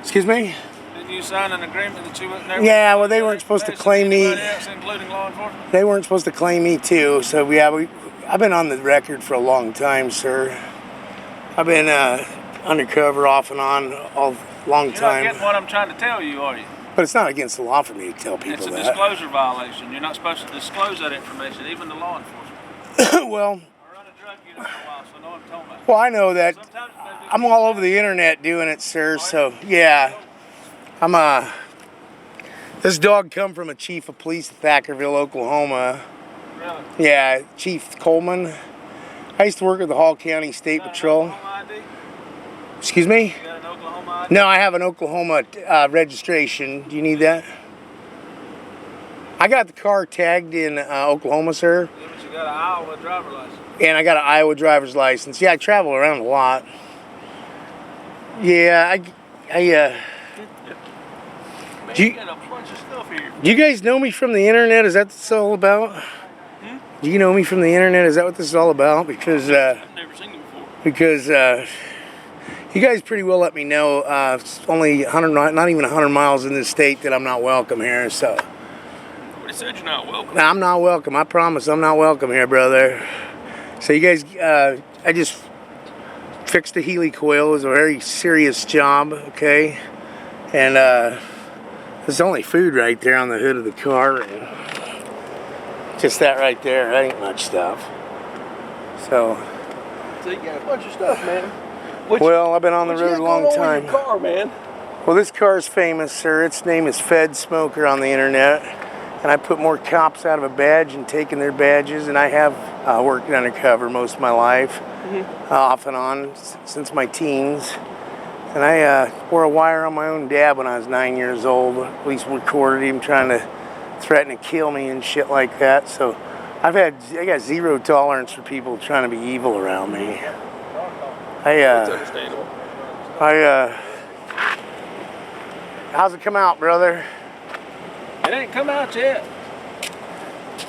Excuse me? Didn't you sign an agreement that you wouldn't never... Yeah, well, they weren't supposed to claim me. Else, including law enforcement? They weren't supposed to claim me, too. So, yeah, I've been on the record for a long time, sir. I've been undercover off and on all long time. You're not getting what I'm trying to tell you, are you? But it's not against the law for me to tell people that. It's a disclosure violation. You're not supposed to disclose that information, even to law enforcement. Well... I run a drug unit for a while, so I know what I'm talking about. Well, I know that. I'm all over the internet doing it, sir, so, yeah. This dog come from a chief of police in Thackerville, Oklahoma. Really? Yeah, Chief Coleman. I used to work with the Hall County State Patrol. Oklahoma ID? Excuse me? You got an Oklahoma ID? No, I have an Oklahoma registration. Do you need that? I got the car tagged in Oklahoma, sir. Yeah, but you got an Iowa driver's license. And I got an Iowa driver's license. Yeah, I travel around a lot. Yeah, Man, you got a bunch of stuff here. Do you guys know me from the internet? Is that what this is all about? Do you know me from the internet? Is that what this is all about? Because I've never seen you before. Because you guys pretty well let me know it's only 100, not even 100 miles in this state that I'm not welcome here. So Nobody said you're not welcome. nah, I'm not welcome. I promise I'm not welcome here, brother. So you guys, I just fixed a Healy coil. It was a very serious job, okay? And there's only food right there on the hood of the car. And just that right there. That ain't much stuff. So you got a bunch of stuff, man. Well, I've been on the road a long time. Your car, man? Well, this car is famous, sir. Its name is fedsmoker on the internet. And I put more cops out of a badge and taken their badges. And I have worked undercover most of my life, off and on, since my teens. And I wore a wire on my own dad when I was 9 years old. Police recorded him trying to threaten to kill me and shit like that. So I got zero tolerance for people trying to be evil around me. That's understandable. How's it come out, brother? It ain't come out yet.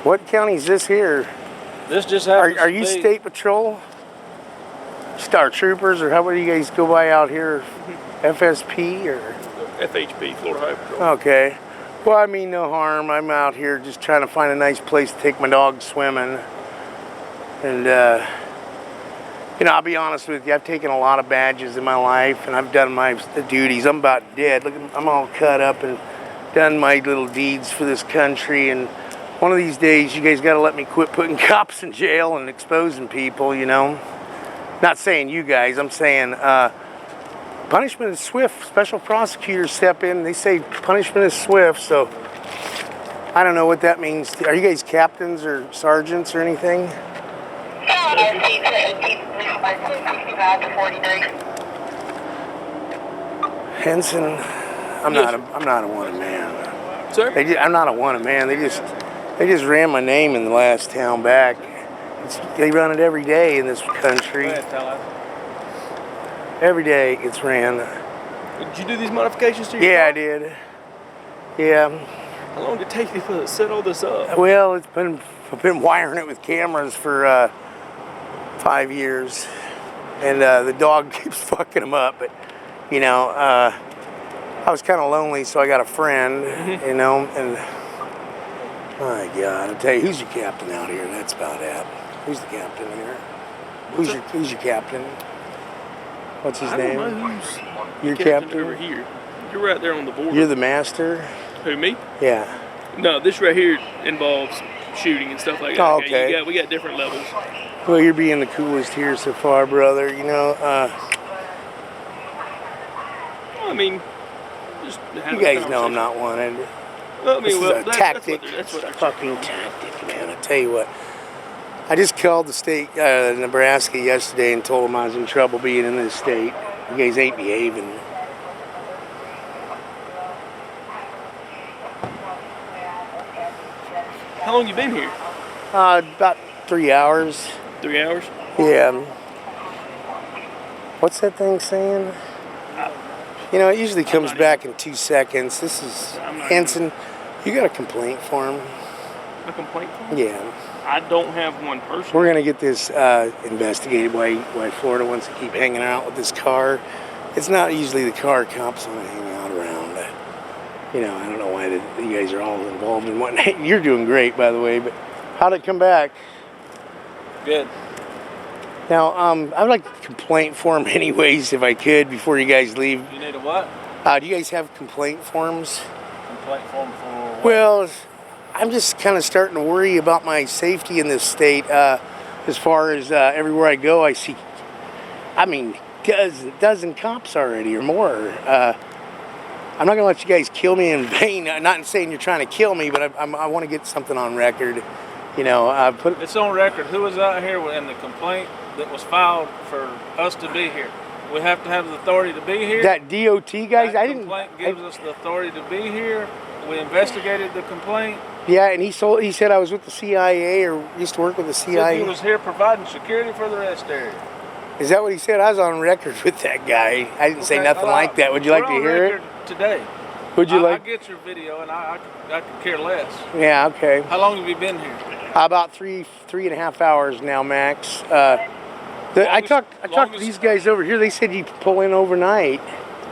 What county is this here? This just happens Are you state patrol? Star troopers, or how would you guys go by out here? FSP or? FHP, Florida Highway Patrol. Okay. Well, I mean no harm. I'm out here just trying to find a nice place to take my dog swimming. And, you know, I'll be honest with you. I've taken a lot of badges in my life, and I've done the duties. I'm about dead. Look, I'm all cut up and done my little deeds for this country. And one of these days, you guys got to let me quit putting cops in jail and exposing people, you know. Not saying you guys. I'm saying punishment is swift. Special prosecutors step in. They say punishment is swift. So I don't know what that means. Are you guys captains or sergeants or anything? Henson, I'm not a wanted man. Sir? I'm not a wanted man. They just ran my name in the last town back. They run it every day in this country. Go ahead, tell us. Every day it's ran. Did you do these modifications to your car? Yeah, I did. Yeah. How long did it take you to set all this up? Well, I've been wiring it with cameras for 5 years, and the dog keeps fucking them up. But you know, I was kind of lonely, so I got a friend. You know, and my God, I tell you, who's your captain out here? That's about it. Who's the captain here? Who's your captain? What's his name? I don't know who's your captain over here. You're right there on the border. You're the master? Who, me? Yeah. No, this right here involves shooting and stuff like that. Oh, okay. We got different levels. Well, you're being the coolest here so far, brother. You know, I mean, just you guys know I'm not wanted. Well, I mean, This is a tactic. That's what Fucking tactic, man. I tell you what. I just called the state, Nebraska, yesterday and told them I was in trouble being in this state. You guys ain't behaving. How long you been here? About 3 hours. 3 hours? Yeah. What's that thing saying? You know, it usually comes back in 2 seconds. This is Hanson. You got a complaint for him? A complaint for him? Yeah. I don't have one personally. We're gonna get this investigated. Why Florida wants to keep hanging out with this car. it's not usually the car cops want to hang out around. You know, I don't know why you guys are all involved in one. You're doing great, by the way, but how'd it come back? Good. Now, I would like a complaint form anyways, if I could, before you guys leave. You need a what? Do you guys have complaint forms? Complaint form for what? Well, I'm just kind of starting to worry about my safety in this state. As far as everywhere I go, I see, I mean, dozen cops already or more. I'm not going to let you guys kill me in vain. Not saying you're trying to kill me, but I want to get something on record. You know, it's on record. Who was out here in the complaint that was filed for us to be here? We have to have the authority to be here. That DOT guys, that complaint gives us the authority to be here. We investigated the complaint. Yeah, and he said I was with the CIA or used to work with the CIA. He was here providing security for the rest area. Is that what he said? I was on record with that guy. I didn't say nothing like that. Would you like to hear it? Today. Would you like? I get your video, and I could care less. Yeah. Okay. How long have you been here? About three and a half hours now, max. I talked to these guys over here. They said you pull in overnight.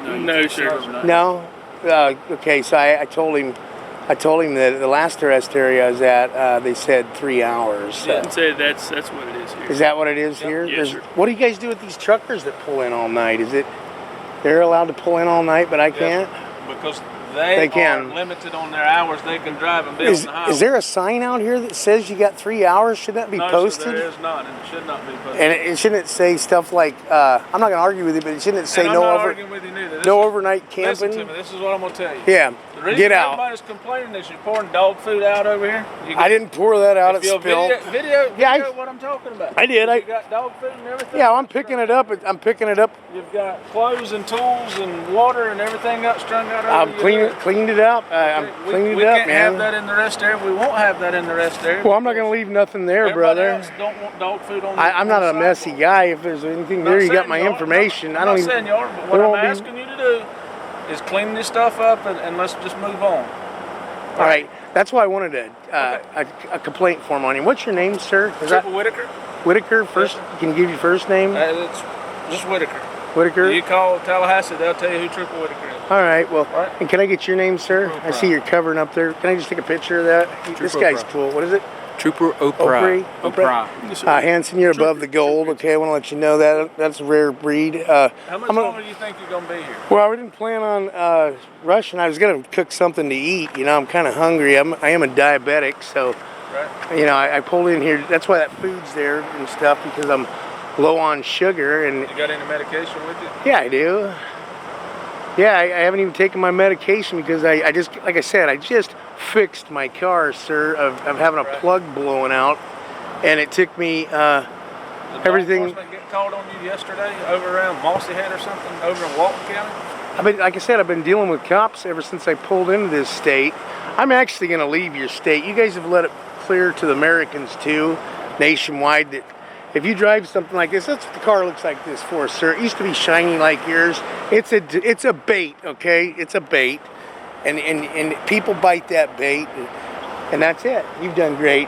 No, sir. No. Okay. So I told him that the last arrest area I was at, they said 3 hours. So. Didn't say that's what it is here. Is that what it is here? Yes, sir. What do you guys do with these truckers that pull in all night? Is it they're allowed to pull in all night, but I can't? Because they can. are limited on their hours they can drive and be on the highway. Is there a sign out here that says you got 3 hours? Should that be posted? No, there is not, and it should not be posted. And it shouldn't say stuff like, I'm not going to argue with you, but it shouldn't say I'm not arguing with you neither. No overnight camping. Listen to me, this is what I'm going to tell you. Yeah, the reason get out. Everybody's complaining is you're pouring dog food out over here. I didn't pour that out, it spilled. Video what I'm talking about. I did. You got dog food and everything? Yeah, I'm picking it up. You've got clothes and tools and water and everything got strung out over I've cleaned it up. I'm cleaning it up, man. We can't have that in the rest area. We won't have that in the rest area. Well, I'm not going to leave nothing there, brother. Else don't want dog food on I'm not a messy guy. If there's anything there, you got my information. I'm not saying you are, but what I'm asking you to do is clean this stuff up and let's just move on. All right. That's why I wanted a complaint form on you. What's your name, sir? Triple Whitaker. Whitaker? First, can you give your first name? It's just Whitaker. Whitaker? You call Tallahassee, they'll tell you who Triple Whitaker is. All right. Well, and can I get your name, sir? Trooper I see you're covering up there. Can I just take a picture of that? This guy's cool. What is it? Trooper Opry. Hanson, you're above the gold. Okay, I want to let you know that. That's a rare breed. How much longer do you think you're going to be here? Well, we didn't plan on rushing. I was going to cook something to eat. You know, I'm kind of hungry. I am a diabetic, so, you know, I pulled in here. That's why that food's there and stuff, because I'm low on sugar. And you got any medication with you? Yeah, I do. Yeah, I haven't even taken my medication because I just, like I said, I just fixed my car, sir, of having a plug blowing out, and it took me everything. Did law enforcement get called on you yesterday over around Mossy Head or something over in Walton County? Like I said, I've been dealing with cops ever since I pulled into this state. I'm actually going to leave your state. You guys have let it clear to the Americans too, nationwide, that if you drive something like this, that's what the car looks like this for, sir. It used to be shiny like yours. It's a bait, okay? It's a bait. And people bite that bait, and that's it. You've done great.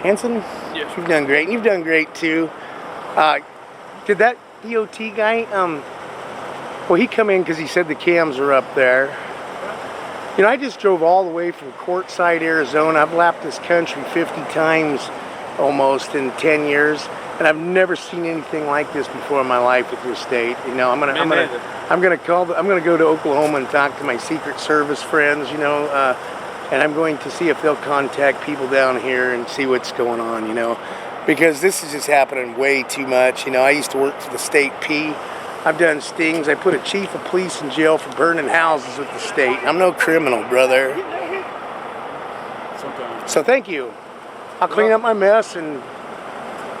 Hanson? Yes. You've done great. And you've done great, too. Did that DOT guy, well, he come in because he said the cams are up there. You know, I just drove all the way from Quartzsite, Arizona. I've lapped this country 50 times almost in 10 years. And I've never seen anything like this before in my life with your state. You know, I'm gonna go to Oklahoma and talk to my Secret Service friends. You know, and I'm going to see if they'll contact people down here and see what's going on. You know, because this is just happening way too much. You know, I used to work for the state P. I've done stings. I put a chief of police in jail for burning houses with the state. I'm no criminal, brother. So thank you. I'll clean up my mess and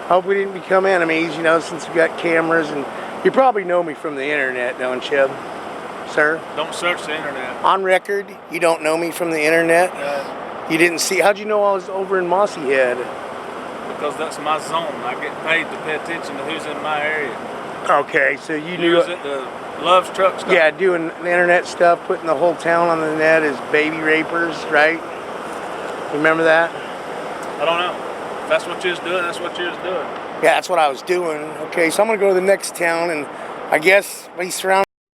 hope we didn't become enemies, you know, since we got cameras. And you probably know me from the internet, don't you, sir? Don't search the internet. On record, you don't know me from the internet? You didn't see, how'd you know I was over in Mossy Head? Because that's my zone. I get paid to pay attention to who's in my area. Okay, so you knew it. The Love's truck stuff? Yeah, doing the internet stuff, putting the whole town on the net as baby rapers, right? Remember that? I don't know. If that's what you was doing, that's what you was doing. Yeah, that's what I was doing. Okay, so I'm going to go to the next town and I guess he's surrounded